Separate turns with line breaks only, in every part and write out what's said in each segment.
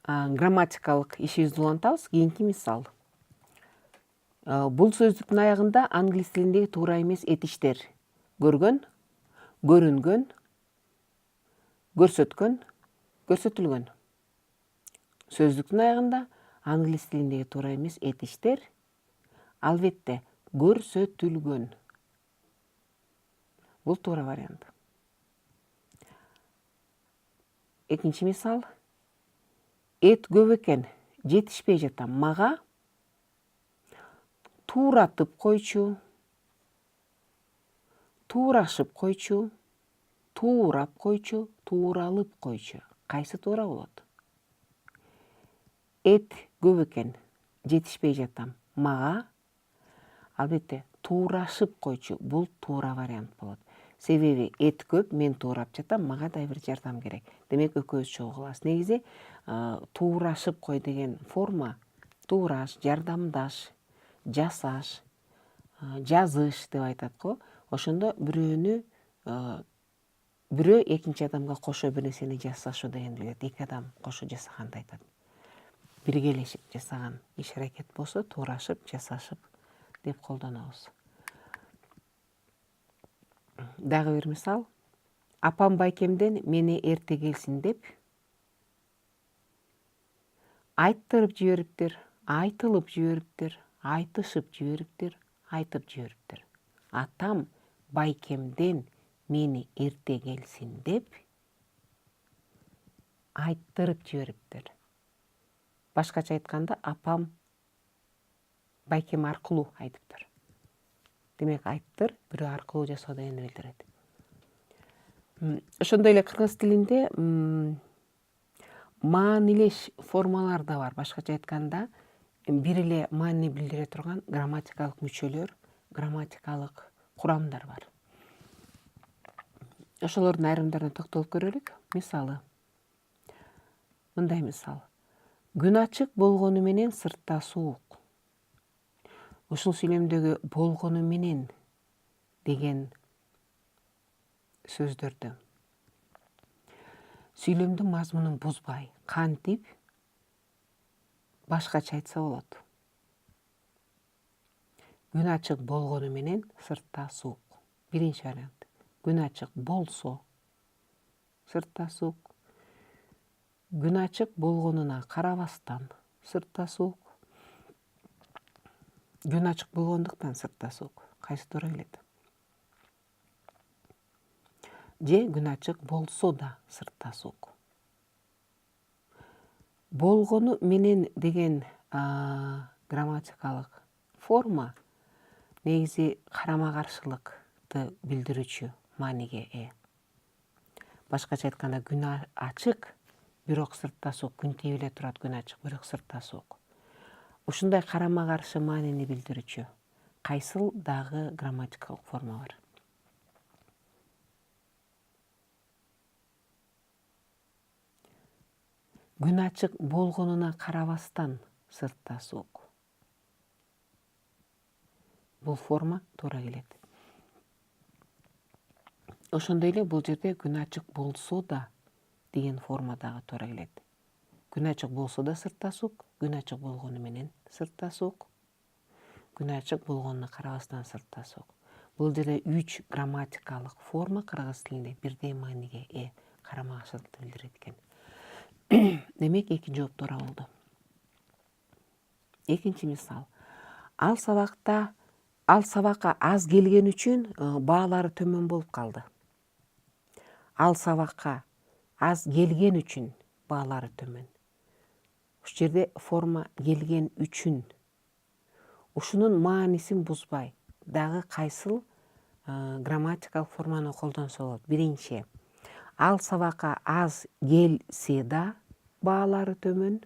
грамматикалык ишибизди улантабыз. Кийинки мисал. Бул сөздүктүн аягында англис тилиндеги туура эмес этиштер көргөн, көрүнгөн, көрсөткөн, көрсөтүлгөн. Сөздүктүн аягында англис тилиндеги туура эмес этиштер албетте көрсөтүлгөн. Бул туура вариант. Экинчи мисал. Эт көп экен, жетишпей жатам. Мага тууратып койчу, туурашып койчу, туурап койчу, тууралып койчу. Кайсы туура болот? Эт көп экен, жетишпей жатам. Мага албетте туурашып койчу. Бул туура вариант болот. Себеби эт көп, мен туурап жатам, мага да бир жардам керек. Демек экөөбүз чогуу кылабыз. Негизи туурашып кой деген форма туураш, жардамдаш, жасаш, жазыш деп айтат го. Ошондо бирөө экинчи адамга кошо бир нерсени жасашу дегенди билет. Эки адам кошо жасаганды айтат. Биргелешип жасаган иш аракет болсо туурашып, жасашып деп колдонобуз. Дагы бир мисал. Апам байкемден мени эрте келсин деп айттырып жибериптир, айтылып жибериптир, айтышып жибериптир, айтып жибериптир. Атам байкемден мени эрте келсин деп айттырып жибериптир. Башкача айтканда, апам байкем аркылуу айтыптыр. Демек, айттыр бирөө аркылуу жасоо дегенди билдирет. Ошондой эле кыргыз тилинде маанилеш формалар да бар. Башкача айтканда, бир эле маанини билдире турган грамматикалык мүчөлөр, грамматикалык курамдар бар. Ошолордун айрымдарына токтолуп көрөлүк. Мисалы. Мындай мисал. Күн ачык болгону менен сыртта суук. Ушул сүйлөмдөгү болгону менен деген сөздөрдү сүйлөмдүн мазмунун бузбай, кантип башкача айтса болот. Күн ачык болгону менен сыртта суук. Биринчи вариант. Күн ачык болсо сыртта суук. Күн ачык болгонуна карабастан сыртта суук. Күн ачык болгондуктан сыртта суук. Кайсы туура келет? Же күн ачык болсо да сыртта суук. Болгону менен деген грамматикалык форма негизи карама-каршылыкты билдирүүчү мааниге ээ. Башкача айтканда, күн ачык, бирок сыртта суук. Күн тийип эле турат, күн ачык, бирок сыртта суук. Ушундай карама-каршы маанини билдирүүчү кайсыл дагы грамматикалык форма бар? Күн ачык болгонуна карабастан сыртта суук. Бул форма туура келет. Ошондой эле бул жерде күн ачык болсо да деген форма дагы туура келет. Күн ачык болсо да сыртта суук, күн ачык болгону менен сыртта суук, күн ачык болгонуна карабастан сыртта суук. Бул жерде 3 грамматикалык форма кыргыз тилинде бирдей мааниге ээ, карама-каршылыкты билдирет экен. Демек, эки жооп туура болду. Экинчи мисал. Ал сабакка аз келген үчүн баалары төмөн болуп калды. Ал сабакка аз келген үчүн баалары төмөн. Ушул жерде форма келген үчүн. Ушунун маанисин бузбай, дагы кайсыл грамматикалык форманы колдонсо болот? Биринчи. Ал сабакка аз келсе да баалары төмөн.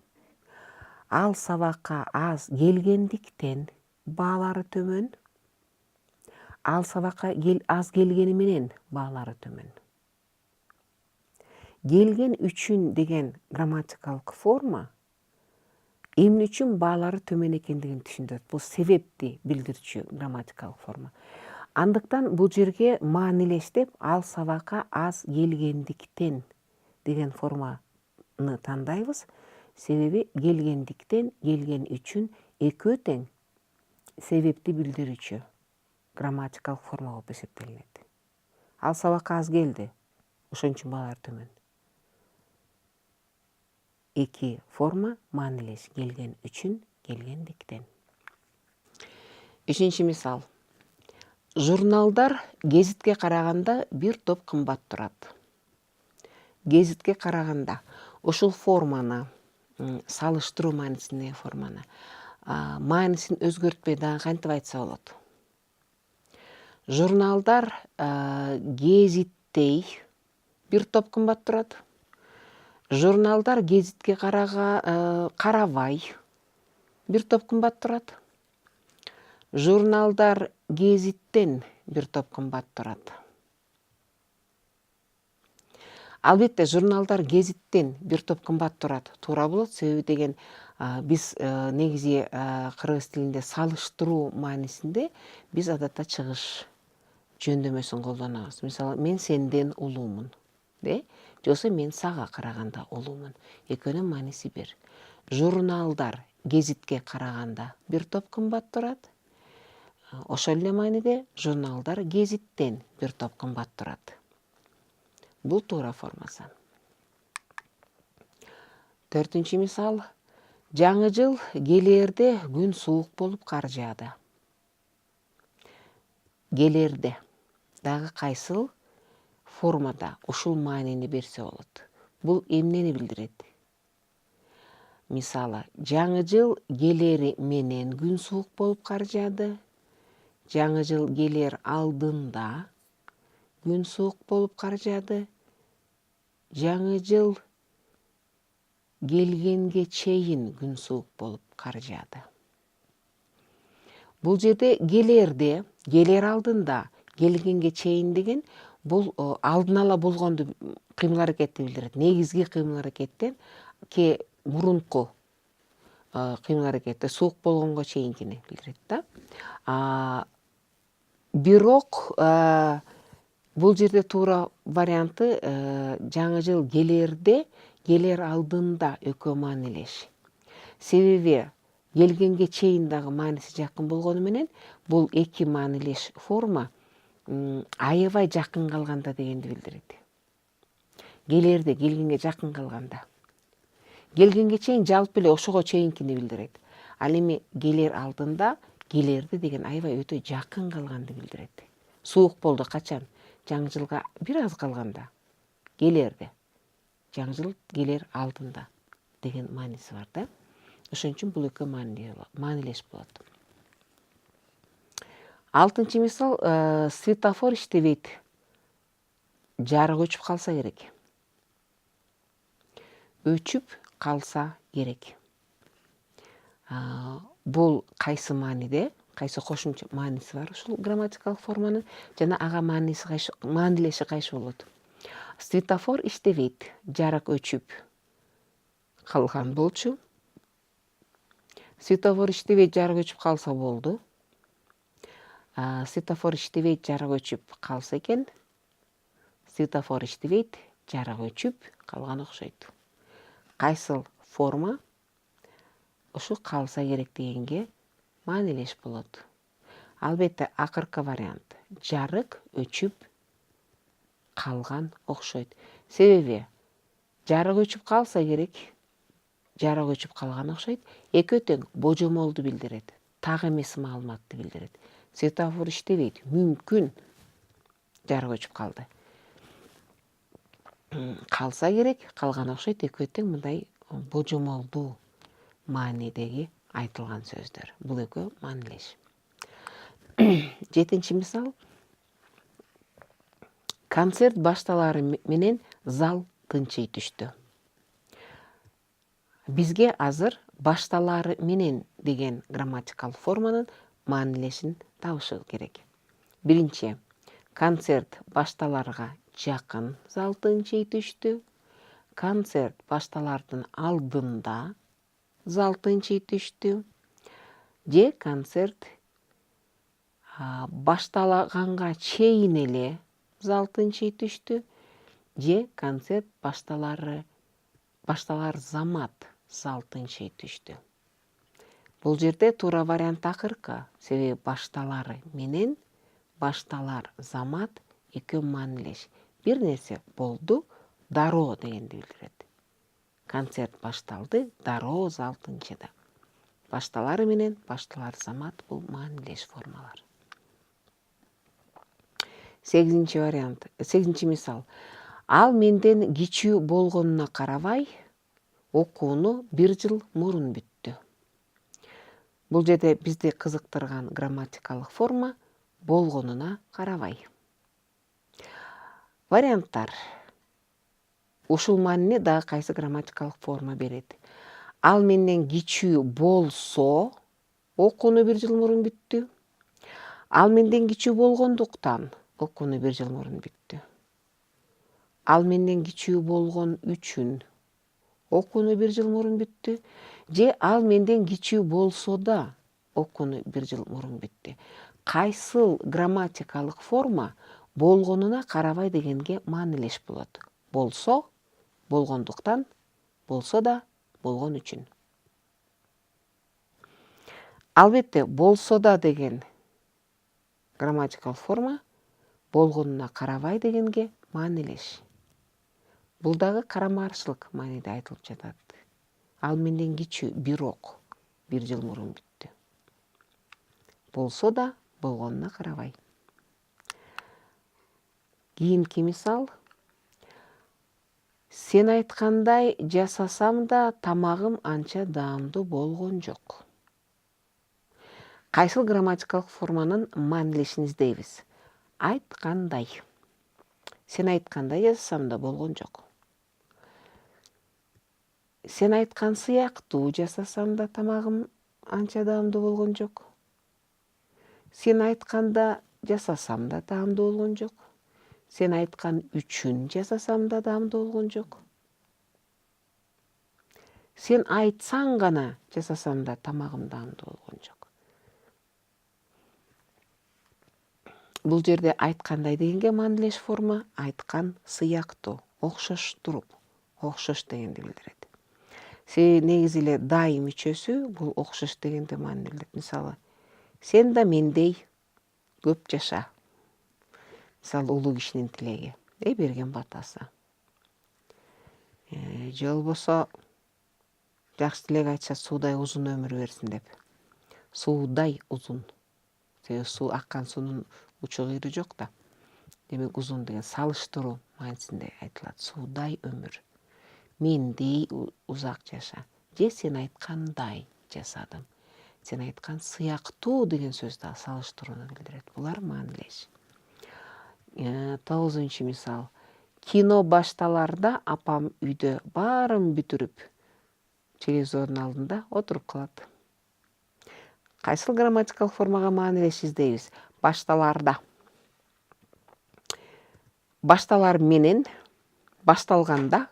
Ал сабакка аз келгендиктен баалары төмөн. Ал сабакка аз келгени менен баалары төмөн. Келген үчүн деген грамматикалык форма эмне үчүн баалары төмөн экендигин түшүндүрөт. Бул себепти билдирчү грамматикалык форма. Андыктан бул жерге маанилештеп ал сабакка аз келгендиктен деген форманы тандайбыз. Себеби келгендиктен, келген үчүн экөө тең себепти билдирүүчү грамматикалык форма болуп эсептелинет. Ал сабакка аз келди, ошон үчүн баалар төмөн. Эки форма маанилеш: келген үчүн, келгендиктен. 3 мисал. Журналдар гезитке караганда бир топ кымбат турат. Гезитке караганда. Ушул форманы, салыштыруу маанисиндеги форманы маанисин өзгөртпөй дагы кантип айтса болот? Журналдар гезиттей бир топ кымбат турат. Журналдар гезитке карабай бир топ кымбат турат. Журналдар гезиттен бир топ кымбат турат. Албетте, журналдар гезиттен бир топ кымбат турат туура болот, себеби деген биз негизи кыргыз тилинде салыштыруу маанисинде биз адатта чыгыш жөндөмөсүн колдонобуз. Мисалы, мен сенден улуумун, же мен сага караганда улуумун. Экөөнүн мааниси бир. Журналдар гезитке караганда бир топ кымбат турат. Ошол эле мааниде журналдар гезиттен бир топ кымбат турат. Бул туура формасы. 4 мисал. Жаңы жыл келээрде күн суук болуп кар жаады. Келээрде дагы кайсыл формада ушул маанини берсе болот? Бул эмнени билдирет? Мисалы, жаңы жыл келери менен күн суук болуп кар жаады. Жаңы жыл келер алдында күн суук болуп кар жаады. Жаңы жыл келгенге чейин күн суук болуп кар жаады. Бул жерде келерде, келер алдында, келгенге чейин деген бул алдын ала болгонду кыймыл аракетти билдирет. Негизги кыймыл аракеттен мурунку кыймыл аракетти суук болгонго чейинкини билдирет да. Бирок бул жерде туура варианты жаңы жыл келерде, келер алдында экөө маанилеш. Себеби келгенге чейин дагы мааниси жакын болгону менен бул эки маанилеш форма аябай жакын калганда дегенди билдирет. Келерде, келгенге жакын калганда. Келгенге чейин жалпы эле ошого чейинкини билдирет. Ал эми келер алдында, келерде деген аябай өтө жакын калганды билдирет. Суук болду качан? Жаңы жылга бир аз калганда. Келерде. Жаңы жыл келер алдында деген мааниси бар да. Ошон үчүн бул экөө маанилеш болот. 6 мисал. Светофор иштебейт. Жарык өчүп калса керек. Өчүп калса керек. Бул кайсы мааниде? Кайсы кошумча мааниси бар ушул грамматикалык форманын жана ага маанилеши кайсы болот? Светофор иштебейт. Жарык өчүп калган болчу. Светофор иштебейт, жарык өчүп калса болду. Светофор иштебейт, жарык өчүп калса экен. Светофор иштебейт, жарык өчүп калган окшойт. Кайсыл форма ушу калса керек дегенге маанилеш болот? Албетте, акыркы вариант. Жарык өчүп калган окшойт. Себеби жарык өчүп калса керек, жарык өчүп калган окшойт. Экөө тең божомолду билдирет. Так эмес маалыматты билдирет. Светофор иштебейт, мүмкүн жарык өчүп калды. Калса керек, калган окшойт. Экөө тең мындай божомолдуу маанидеги айтылган сөздөр. Бул экөө маанилеш. 7 мисал. Концерт башталары менен зал тынчый түштү. Бизге азыр башталары менен деген грамматикалык форманын маанилешин табышы керек. Биринчи. Концерт башталарга жакын зал тынчый түштү. Концерт башталардын алдында зал тынчый түштү. Же концерт башталаганга чейин эле зал тынчый түштү. Же концерт башталар замат 6 түштү. Бул жерде туура вариант акыркы, себеби башталары менен башталар замат экөө маанилеш. Бир нерсе болду, дароо дегенди билдирет. Концерт башталды, дароо 6-да. Башталары менен башталар замат бул маанилеш формалар. 8 вариант, 8 мисал. Ал менден кичүү болгонуна карабай, окууну 1 жыл мурун бүттү. Бул жерде бизди кызыктырган грамматикалык форма болгонуна карабай. Варианттар. Ушул маанини дагы кайсы грамматикалык форма берет? Ал менден кичүү болсо, окууну 1 жыл мурун бүттү. Ал менден кичүү болгондуктан, окууну 1 жыл мурун бүттү. Ал менден кичүү болгон үчүн, окууну 1 жыл мурун бүттү. Же ал менден кичүү болсо да, окууну 1 жыл мурун бүттү. Кайсыл грамматикалык форма болгонуна карабай дегенге маанилеш болот? Болсо, болгондуктан, болсо да, болгон үчүн. Албетте, болсо да деген грамматикалык форма болгонуна карабай дегенге маанилеш. Бул дагы карама-каршылык мааниде айтылып жатат. Ал менден кичүү, бирок 1 жыл мурун бүттү. Болсо да, болгонуна карабай. Кийинки мисал. Сен айткандай жасасам да тамагым анча даамдуу болгон жок. Кайсыл грамматикалык форманын маанилешин издейбиз? Айткандай. Сен айткандай жасасам да болгон жок. Сен айткан сыяктуу жасасам да тамагым анча даамдуу болгон жок. Сен айтканда жасасам да даамдуу болгон жок. Сен айткан үчүн жасасам да даамдуу болгон жок. Сен айтсаң гана жасасам да тамагым даамдуу болгон жок. Бул жерде айткандай дегенге маанилеш форма айткан сыяктуу, окшоштуруп, окшош дегенди билдирет. Негизи эле дайым үчөсү бул окшош дегенди маанилет. Мисалы, сен да мендей көп жаша. Мисалы, улуу кишинин тилеги, берген батасы. Же болбосо жакшы тилек айтса, суудай узун өмүр берсин деп. Суудай узун. Себеби суу аккан суунун учу кыйры жок да. Демек узун деген салыштыруу маанисинде айтылат. Суудай өмүр. Мендей узак жаша. Же сен айткандай жасадым. Сен айткан сыяктуу деген сөз дагы салыштырууну билдирет. Булар маанилеш. 9 мисал. Кино башталарда апам үйдө баарын бүтүрүп, телевизордун алдында отуруп калат. Кайсыл грамматикалык формага маанилеш издейбиз? Башталарда. Башталар менен, башталганда,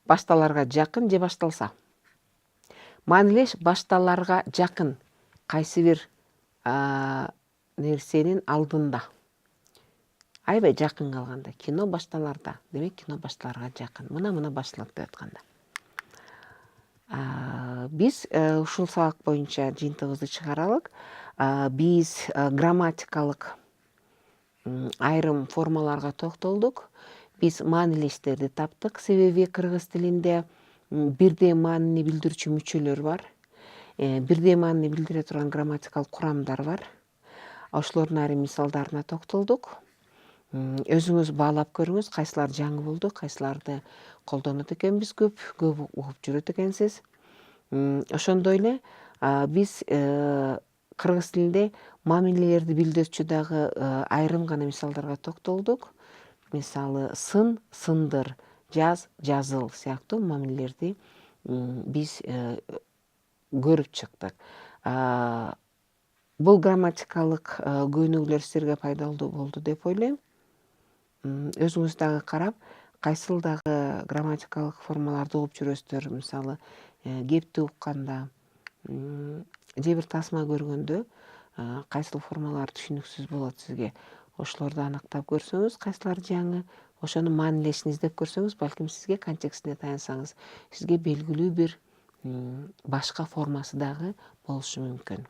башталарга жакын же башталса. Маанилеш башталарга жакын. Кайсы бир нерсенин алдында. Аябай жакын калганда. Кино башталарда. Демек, кино башталарга жакын. Мына башталат деп атканда. Биз ушул сабак боюнча жыйынтыгыбызды чыгаралык. Биз грамматикалык айрым формаларга токтолдук. Биз маанилештерди таптык. Себеби кыргыз тилинде бирдей маанини билдирүүчү мүчөлөр бар. Бирдей маанини билдире турган грамматикалык курамдар бар. Ошолордун айрым мисалдарына токтолдук. Өзүңүз баалап көрүңүз, кайсылар жаңы болду, кайсыларды колдонот экенбиз көп угуп жүрөт экенсиз. Ошондой эле биз кыргыз тилинде мамилелерди билдирүүчү дагы айрым гана мисалдарга токтолдук. Мисалы, сын, сындыр, жаз, жазыл сыяктуу мамилелерди биз көрүп чыктык. Бул грамматикалык көйнөгүлөр силерге пайдалуу болду деп ойлойм. Өзүңүз дагы карап, кайсыл дагы грамматикалык формаларды угуп жүрөсүздөр. Мисалы, кепти укканда, же бир тасма көргөндө кайсыл формалар түшүнүксүз болот сизге. Ошолорду аныктап көрсөңүз, кайсылар жаңы, ошонун маанилешин издеп көрсөңүз, балким сизге контекстине таянсаңыз, сизге белгилүү бир башка формасы дагы болушу мүмкүн.